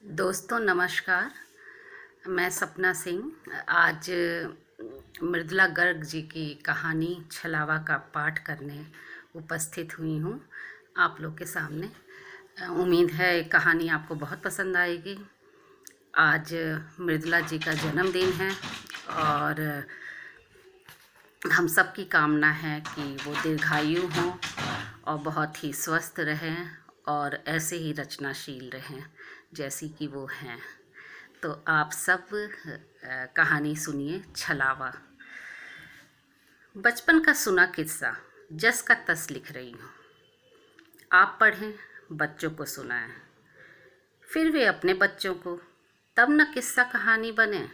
दोस्तों नमस्कार। मैं सपना सिंह आज मृदुला गर्ग जी की कहानी छलावा का पाठ करने उपस्थित हुई हूँ आप लोग के सामने। उम्मीद है ये कहानी आपको बहुत पसंद आएगी। आज मृदुला जी का जन्मदिन है और हम सब की कामना है कि वो दीर्घायु हों और बहुत ही स्वस्थ रहें और ऐसे ही रचनाशील रहें जैसी कि वो हैं। तो आप सब कहानी सुनिए छलावा। बचपन का सुना किस्सा जस का तस लिख रही हूँ। आप पढ़ें, बच्चों को सुनाएं, फिर वे अपने बच्चों को, तब न किस्सा कहानी बने।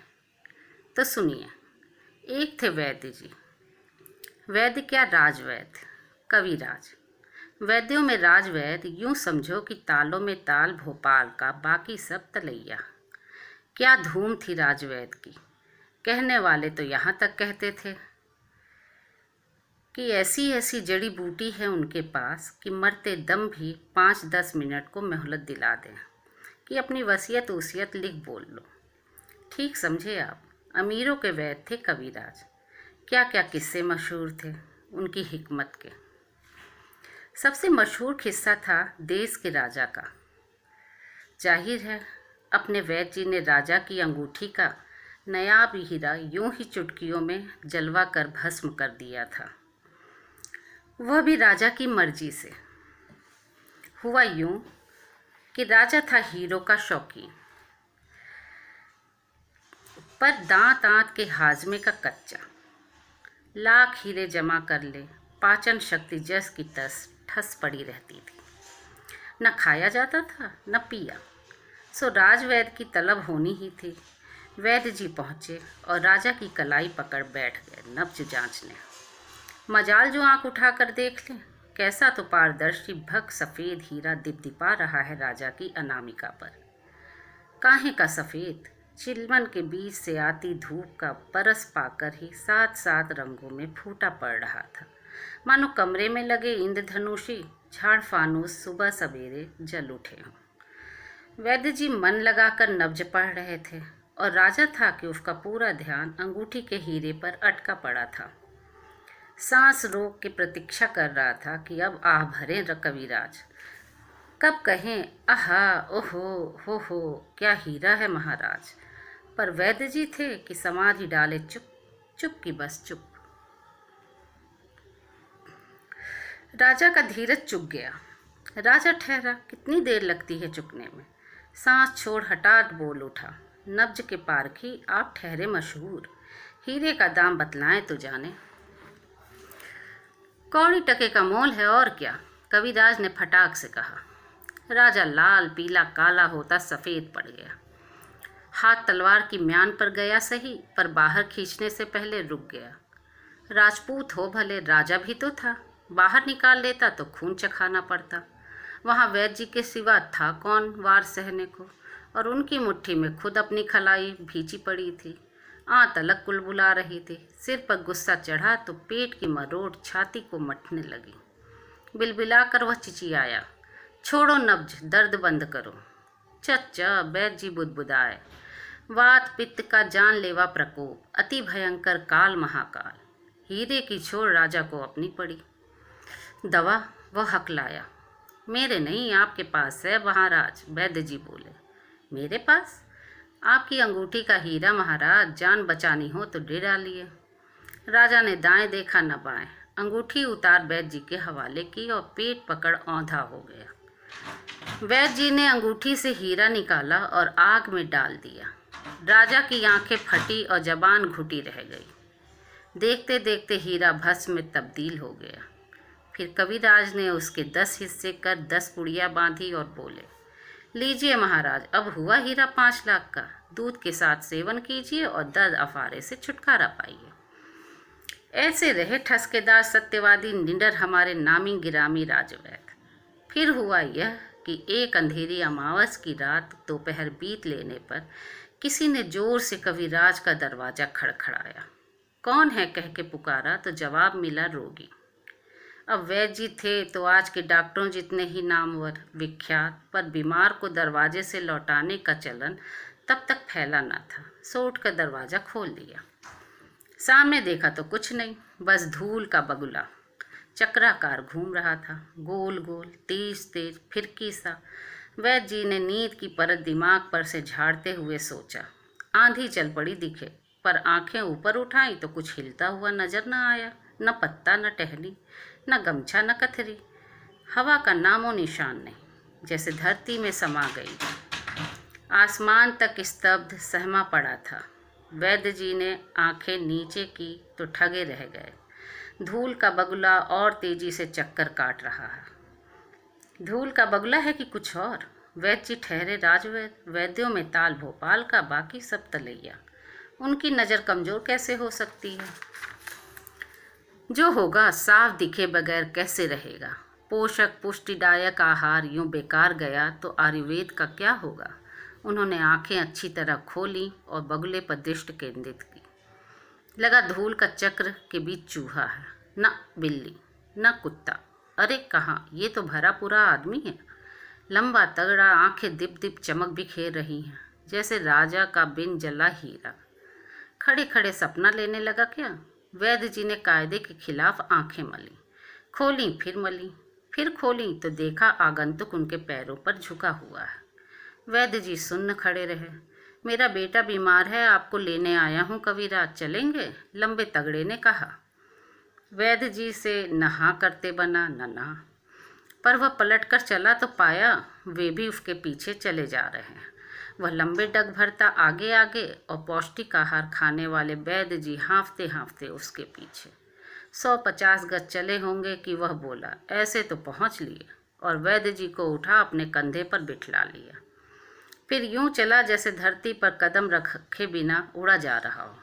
तो सुनिए। एक थे वैद्य जी। वैद्य क्या, राजवैद्य, कविराज। वैद्यों में राजवैद्य यूं समझो कि तालों में ताल भोपाल का, बाकी सब तलैया। क्या धूम थी राजवैद्य की, कहने वाले तो यहाँ तक कहते थे कि ऐसी ऐसी जड़ी बूटी है उनके पास कि मरते दम भी 5-10 मिनट को मोहलत दिला दें कि अपनी वसीयत उसियत लिख बोल लो। ठीक समझे आप। अमीरों के वैद्य थे कविराज। क्या क्या किस्से मशहूर थे उनकी हिकमत के। सबसे मशहूर किस्सा था देश के राजा का। जाहिर है अपने वैद्य जी ने राजा की अंगूठी का नायाब हीरा यूं ही चुटकियों में जलवा कर भस्म कर दिया था। वह भी राजा की मर्जी से। हुआ यूं कि राजा था हीरो का शौकीन, पर दांत आंत के हाजमे का कच्चा। लाख हीरे जमा कर ले, पाचन शक्ति जस की तस ठस पड़ी रहती थी। न खाया जाता था न पिया। सो राजवैद्य की तलब होनी ही थी। वैद्य जी पहुँचे और राजा की कलाई पकड़ बैठ गए नब्ज जांचने। मजाल जो आंख उठाकर देख लें, कैसा तो पारदर्शी भग सफ़ेद हीरा दिपदिपा रहा है राजा की अनामिका पर। काहे का सफ़ेद, चिलमन के बीच से आती धूप का परस पाकर ही 7-7 रंगों में फूटा पड़ रहा था। मानो कमरे में लगे इंद्रधनुषी झाड़ फानूस सुबह सवेरे जल उठे हों। वैद्य जी मन लगाकर नब्ज पढ़ रहे थे और राजा था कि उसका पूरा ध्यान अंगूठी के हीरे पर अटका पड़ा था। सांस रोक के प्रतीक्षा कर रहा था कि अब आह भरे कविराज, कब कहें आहा ओहो हो क्या हीरा है महाराज। पर वैद्य जी थे कि समाधि डाले चुप चुप की बस चुप। राजा का धीरज चुक गया। राजा ठहरा, कितनी देर लगती है चुकने में। सांस छोड़ हठात बोल उठा, नब्ज के पारखी आप ठहरे मशहूर, हीरे का दाम बतलाएं तो जाने। कौड़ी टके का मोल है और क्या, कविराज ने फटाक से कहा। राजा लाल पीला काला होता सफ़ेद पड़ गया। हाथ तलवार की म्यान पर गया सही, पर बाहर खींचने से पहले रुक गया। राजपूत हो भले, राजा भी तो था। बाहर निकाल लेता तो खून चखाना पड़ता। वहाँ वैद्य जी के सिवा था कौन वार सहने को, और उनकी मुट्ठी में खुद अपनी खलाई भींची पड़ी थी। आंत अलग कुलबुला रही थी। सिर पर गुस्सा चढ़ा तो पेट की मरोड़ छाती को मथने लगी। बिलबिलाकर वह चिचियाया, छोड़ो नब्ज, दर्द बंद करो। चच्चा, वैद्य जी बुदबुदाए, वात पित्त का जानलेवा प्रकोप, अति भयंकर काल महाकाल। हीरे की छोड़ राजा को अपनी पड़ी। दवा, वह हकलाया। मेरे नहीं, आपके पास है महाराज, वैद्य जी बोले। मेरे पास? आपकी अंगूठी का हीरा महाराज, जान बचानी हो तो दे डालिए। राजा ने दाएं देखा न बाएं, अंगूठी उतार वैद्य जी के हवाले की और पेट पकड़ औंधा हो गया। वैद्य जी ने अंगूठी से हीरा निकाला और आग में डाल दिया। राजा की आंखें फटी और जबान घुटी रह गई। देखते देखते हीरा भस्म में तब्दील हो गया। फिर कविराज ने उसके 10 हिस्से कर 10 पुड़िया बांधी और बोले, लीजिए महाराज, अब हुआ हीरा 5 लाख का। दूध के साथ सेवन कीजिए और दर्द अफारे से छुटकारा पाइए। ऐसे रहे ठसकेदार सत्यवादी निडर हमारे नामी गिरामी राजवैद्य। फिर हुआ यह कि एक अंधेरी अमावस की रात दोपहर बीत लेने पर किसी ने जोर से कविराज का दरवाज़ा खड़खड़ाया। कौन है कह के पुकारा तो जवाब मिला, रोगी। अब वैद्य जी थे तो आज के डॉक्टरों जितने ही नामवर विख्यात, पर बीमार को दरवाजे से लौटाने का चलन तब तक फैला न था। सो उठकर दरवाज़ा खोल दिया। सामने देखा तो कुछ नहीं, बस धूल का बगुला चक्राकार घूम रहा था, गोल गोल, तेज तेज, फिरकी सा। वैद्य जी ने नींद की परत दिमाग पर से झाड़ते हुए सोचा, आंधी चल पड़ी दिखे, पर आंखें ऊपर उठाई तो कुछ हिलता हुआ नजर न आया। न पत्ता, न टहनी, न गमछा, न कथरी। हवा का नामो निशान नहीं, जैसे धरती में समा गई। आसमान तक स्तब्ध सहमा पड़ा था। वैद्य जी ने आंखें नीचे की तो ठगे रह गए। धूल का बगुला और तेजी से चक्कर काट रहा है। धूल का बगुला है कि कुछ और? वैद्य जी ठहरे राजवैद्य, वैद्यों में ताल भोपाल का, बाकी सब तलैया। उनकी नज़र कमज़ोर कैसे हो सकती है? जो होगा साफ दिखे बगैर कैसे रहेगा? पोषक पुष्टिदायक आहार यूं बेकार गया तो आयुर्वेद का क्या होगा? उन्होंने आंखें अच्छी तरह खोली और बगुले पर दृष्टि केंद्रित की। लगा धूल का चक्र के बीच चूहा है, न बिल्ली न कुत्ता। अरे कहाँ, ये तो भरा पूरा आदमी है। लंबा तगड़ा, आंखें दिप दिप चमक बिखेर रही हैं, जैसे राजा का बिन जला हीरा। खड़े खड़े सपना लेने लगा क्या? वैद्य जी ने कायदे के खिलाफ आंखें मली, खोली फिर मली, फिर खोली तो देखा आगंतुक उनके पैरों पर झुका हुआ है। वैद्य जी सुन्न खड़े रहे। मेरा बेटा बीमार है, आपको लेने आया हूँ कविराज, चलेंगे? लंबे तगड़े ने कहा। वैद्य जी से नहा करते बना न ना, पर वह पलट कर चला तो पाया वे भी उसके पीछे चले जा रहे हैं। वह लंबे डग भरता आगे आगे और पौष्टिक आहार खाने वाले वैद्य जी हाँफते हाँफते उसके पीछे। 150 गज चले होंगे कि वह बोला, ऐसे तो पहुँच लिए, और वैद्य जी को उठा अपने कंधे पर बिठला लिया। फिर यूं चला जैसे धरती पर कदम रखे बिना उड़ा जा रहा हो।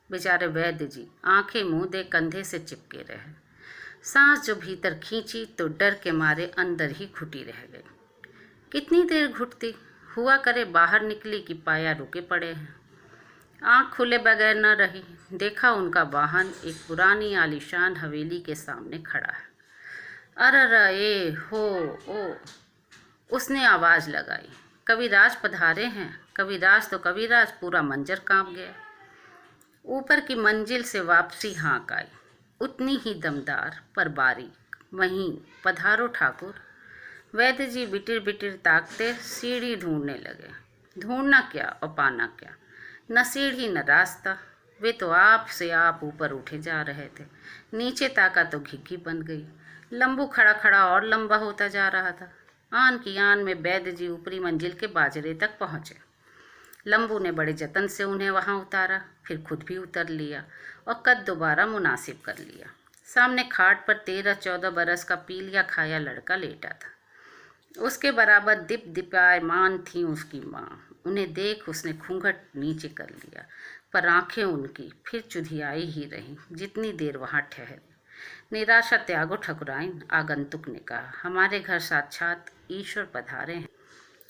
बेचारे वैद्य जी आंखें मुंह दे कंधे से चिपके रहे। सांस जो भीतर खींची तो डर के मारे अंदर ही घुटी रह गई। कितनी देर घुटती? हुआ करे बाहर निकली कि पाया रुके पड़े हैं। आँख खुले बगैर न रही। देखा उनका वाहन एक पुरानी आलीशान हवेली के सामने खड़ा है। अरर ए हो ओ, उसने आवाज़ लगाई। कविराज पधारे हैं। कविराज तो कविराज, पूरा मंजर कांप गया। ऊपर की मंजिल से वापसी हाँक आई, उतनी ही दमदार पर बारीक। वहीं पधारो ठाकुर। वैद्य जी बिटिर बिटिर ताकते सीढ़ी ढूंढने लगे। ढूंढना क्या और पाना क्या? न सीढ़ी न रास्ता। वे तो आप से आप ऊपर उठे जा रहे थे। नीचे ताका तो घिघी बन गई। लंबू खड़ा खड़ा और लंबा होता जा रहा था। आन की आन में वैद्य जी ऊपरी मंजिल के बाजरे तक पहुँचे। लंबू ने बड़े जतन से उन्हें वहां उतारा, फिर खुद भी उतर लिया और कद दोबारा मुनासिब कर लिया। सामने खाट पर 13-14 बरस का पीलिया खाया लड़का लेटा था। उसके बराबर दिप दिपायमान थी उसकी माँ। उन्हें देख उसने घूंघट नीचे कर लिया, पर आंखें उनकी फिर चुधियाई ही रहीं जितनी देर वहां ठहरी। निराशा त्यागो ठकुराइन, आगंतुक ने कहा। हमारे घर साक्षात ईश्वर पधारे हैं।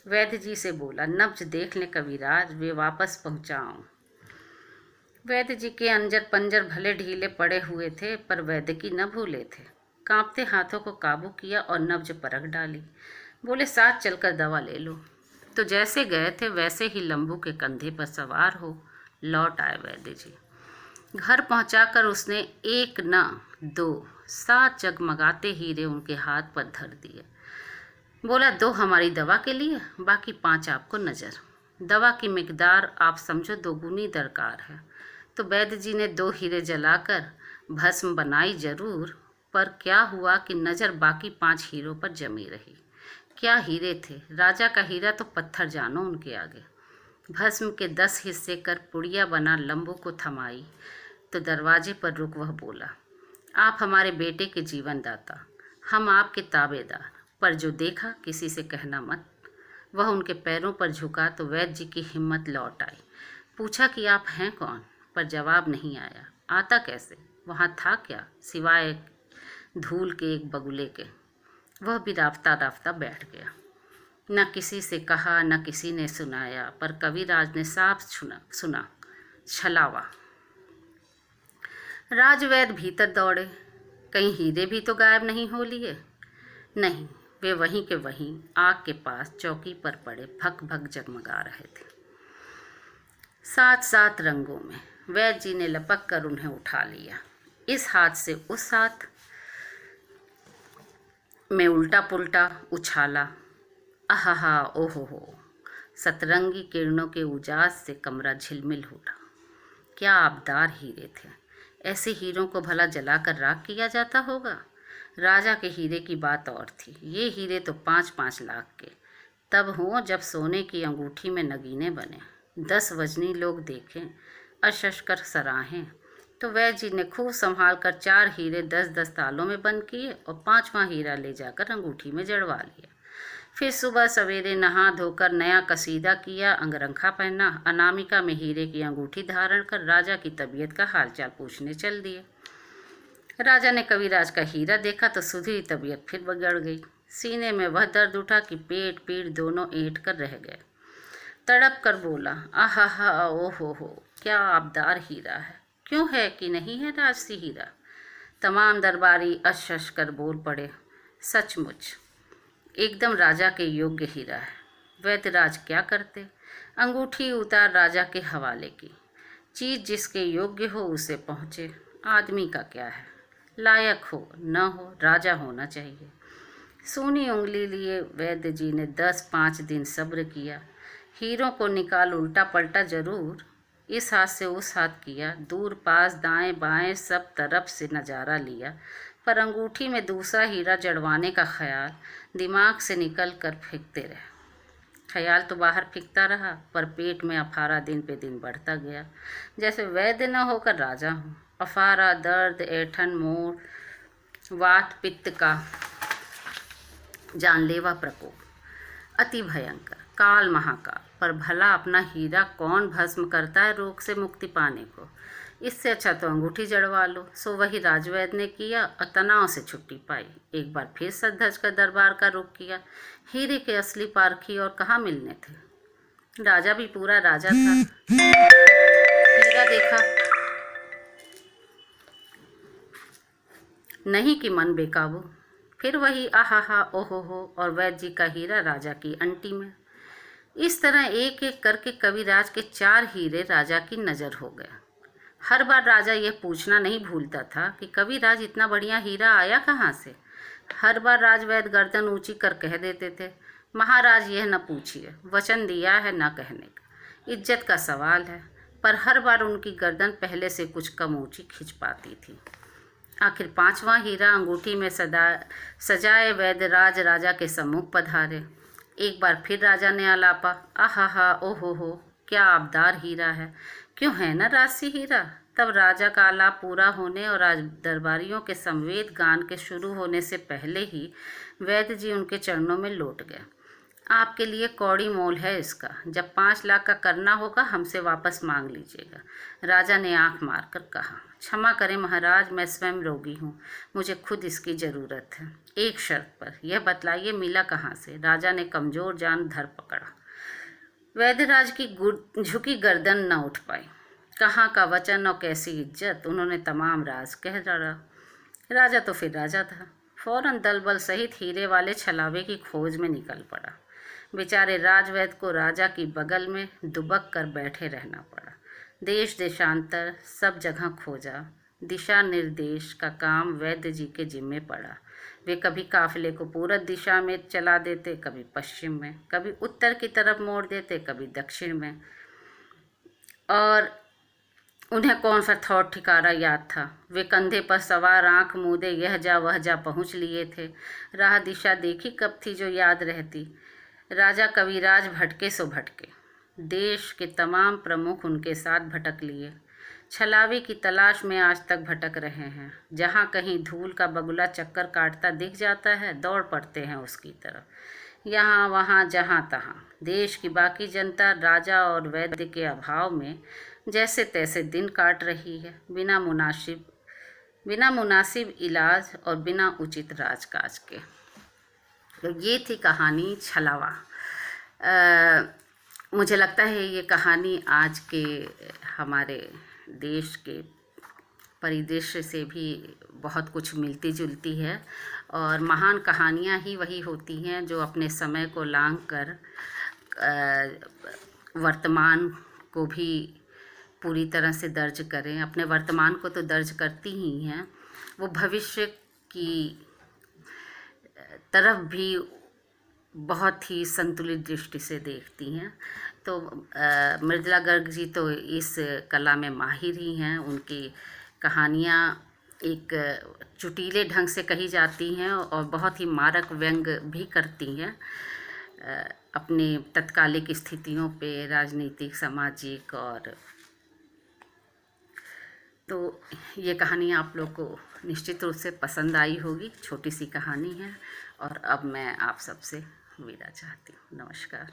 वैद्य जी से बोला, नब्ज देख लें कविराज, वे वापस पहुंचाऊं। वैद्य जी के अंजर पंजर भले ढीले पड़े हुए थे, पर वैद्य की न भूले थे। कांपते हाथों को काबू किया और नब्ज परख डाली। बोले, साथ चलकर दवा ले लो। तो जैसे गए थे वैसे ही लंबू के कंधे पर सवार हो लौट आए वैद्य जी। घर पहुंचाकर उसने 1 न 2 7 जगमगाते हीरे उनके हाथ पर धर दिए। बोला, 2 हमारी दवा के लिए, बाकी 5 आपको नज़र। दवा की मिकदार आप समझो 2 गुनी दरकार है। तो वैद्य जी ने 2 हीरे जलाकर भस्म बनाई जरूर, पर क्या हुआ कि नज़र बाकी 5 हीरों पर जमी रही। क्या हीरे थे! राजा का हीरा तो पत्थर जानो उनके आगे। भस्म के 10 हिस्से कर पुड़िया बना लंबू को थमाई तो दरवाजे पर रुक वह बोला, आप हमारे बेटे के जीवन दाता, हम आपके ताबेदार, पर जो देखा किसी से कहना मत। वह उनके पैरों पर झुका तो वैद्य जी की हिम्मत लौट आई। पूछा कि आप हैं कौन, पर जवाब नहीं आया। आता कैसे? वहाँ था क्या सिवाय धूल के एक बगुले के? वह भी राफ्ता राफ्ता बैठ गया। न किसी से कहा न किसी ने सुनाया, पर कविराज ने साफ सुना छलावा। राजवैद्य भीतर दौड़े। कहीं हीरे भी तो गायब नहीं हो लिए? नहीं, वे वहीं के वहीं आग के पास चौकी पर पड़े भक भक जगमगा रहे थे, सात सात रंगों में। वैद्य जी ने लपक कर उन्हें उठा लिया, इस हाथ से उस हाथ में उल्टा पुल्टा उछाला। आहा, ओहो हो। सतरंगी किरणों के उजास से कमरा झिलमिल उठा। क्या आबदार हीरे थे। ऐसे हीरों को भला जलाकर राख किया जाता होगा। राजा के हीरे की बात और थी। ये हीरे तो 5-5 लाख के तब हों जब सोने की अंगूठी में नगीने बने, 10 वजनी लोग देखें, अशश कर सराहें। तो वैद्य जी ने खूब संभाल कर 4 हीरे 10-10 तालों में बंद किए और 5वां हीरा ले जाकर अंगूठी में जड़वा लिया। फिर सुबह सवेरे नहा धोकर नया कसीदा किया, अंगरखा पहना, अनामिका में हीरे की अंगूठी धारण कर राजा की तबीयत का हालचाल पूछने चल दिए। राजा ने कविराज का हीरा देखा तो सुधरी तबीयत फिर बिगड़ गई। सीने में वह दर्द उठा कि पेट पीठ दोनों ऐंठ कर रह गए। तड़प कर बोला, आहा, ओहो हो, क्या आबदार हीरा है। क्यों है कि नहीं है राजसी हीरा? तमाम दरबारी अश कर बोल पड़े, सचमुच एकदम राजा के योग्य हीरा है। वैद्यराज क्या करते? अंगूठी उतार राजा के हवाले की। चीज जिसके योग्य हो उसे पहुँचे। आदमी का क्या है, लायक हो न हो, राजा होना चाहिए। सूनी उंगली लिए वैद्य जी ने 10-5 दिन सब्र किया। हीरों को निकाल उल्टा पलटा जरूर, इस हाथ से उस हाथ किया, दूर पास दाएं बाएं सब तरफ से नज़ारा लिया, पर अंगूठी में दूसरा हीरा जड़वाने का ख्याल दिमाग से निकल कर फेंकते रहे। ख्याल तो बाहर फेंकता रहा, पर पेट में अफारा दिन पे दिन बढ़ता गया, जैसे वैद्य न होकर राजा हूँ। अफारा, दर्द, ऐठन, मोर, वात पित्त का जानलेवा प्रकोप, अति भयंकर, काल महाकाल। पर भला अपना हीरा कौन भस्म करता है रोग से मुक्ति पाने को? इससे अच्छा तो अंगूठी जड़वा लो। सो वही राजवैद्य ने किया और तनाव से छुट्टी पाई। एक बार फिर सज धज कर दरबार का रुख किया। हीरे के असली पारखी और कहाँ मिलने थे। राजा भी पूरा राजा था। हीरा देखा नहीं कि मन बेकाबू। फिर वही आहा, ओहो हो, और वैद्य जी का हीरा राजा की अंटी में। इस तरह एक एक करके कविराज के 4 हीरे राजा की नज़र हो गए। हर बार राजा यह पूछना नहीं भूलता था कि कविराज इतना बढ़िया हीरा आया कहाँ से। हर बार राजवैद्य गर्दन ऊंची कर कह देते थे, महाराज यह न पूछिए, वचन दिया है न कहने का, इज्जत का सवाल है। पर हर बार उनकी गर्दन पहले से कुछ कम ऊंची खिंच पाती थी। आखिर 5वां हीरा अंगूठी में सजाए वैद्यराज राजा के सम्मुख पधारे। एक बार फिर राजा ने आलापा, आहा, ओहो हो, क्या आबदार हीरा है। क्यों है ना राजसी हीरा। तब राजा का आलाप पूरा होने और राज दरबारियों के समवेत गान के शुरू होने से पहले ही वैद्य जी उनके चरणों में लौट गए। आपके लिए कौड़ी मोल है इसका। जब 5 लाख का करना होगा हमसे वापस मांग लीजिएगा। राजा ने आंख मारकर कहा, क्षमा करें महाराज, मैं स्वयं रोगी हूँ, मुझे खुद इसकी ज़रूरत है। एक शर्त पर, यह बतलाइए मिला कहाँ से। राजा ने कमज़ोर जान धर पकड़ा। वैद्यराज की झुकी गर्दन न उठ पाई। कहाँ का वचन और कैसी इज्जत, उन्होंने तमाम राज कह डाला। राजा तो फिर राजा था। फौरन दल बल सहित हीरे वाले छलावे की खोज में निकल पड़ा। बेचारे राजवैद्य को राजा की बगल में दुबक कर बैठे रहना पड़ा। देश देशांतर सब जगह खोजा। दिशा निर्देश का काम वैद्य जी के जिम्मे पड़ा। वे कभी काफिले को पूरब दिशा में चला देते, कभी पश्चिम में, कभी उत्तर की तरफ मोड़ देते, कभी दक्षिण में। और उन्हें कौन सा थौट ठिकारा याद था। वे कंधे पर सवार आंख मूंदे यह जा वह जा पहुंच लिए थे। राह दिशा देखी कब थी जो याद रहती। राजा कविराज भटके सो भटके। देश के तमाम प्रमुख उनके साथ भटक लिए। छलावे की तलाश में आज तक भटक रहे हैं। जहाँ कहीं धूल का बगुला चक्कर काटता दिख जाता है, दौड़ पड़ते हैं उसकी तरफ। यहाँ वहाँ जहाँ तहाँ देश की बाकी जनता राजा और वैद्य के अभाव में जैसे तैसे दिन काट रही है, बिना मुनासिब इलाज और बिना उचित राजकाज के। तो ये थी कहानी छलावा। मुझे लगता है ये कहानी आज के हमारे देश के परिदृश्य से भी बहुत कुछ मिलती जुलती है। और महान कहानियाँ ही वही होती हैं जो अपने समय को लांघ कर वर्तमान को भी पूरी तरह से दर्ज करें। अपने वर्तमान को तो दर्ज करती ही हैं, वो भविष्य की तरफ भी बहुत ही संतुलित दृष्टि से देखती हैं। तो मृदुला गर्ग जी तो इस कला में माहिर ही हैं। उनकी कहानियाँ एक चुटीले ढंग से कही जाती हैं और बहुत ही मारक व्यंग भी करती हैं अपने तत्कालिक स्थितियों पे, राजनीतिक, सामाजिक। और तो ये कहानी आप लोग को निश्चित रूप से पसंद आई होगी। छोटी सी कहानी है और अब मैं आप सबसे विदा चाहती हूँ। नमस्कार।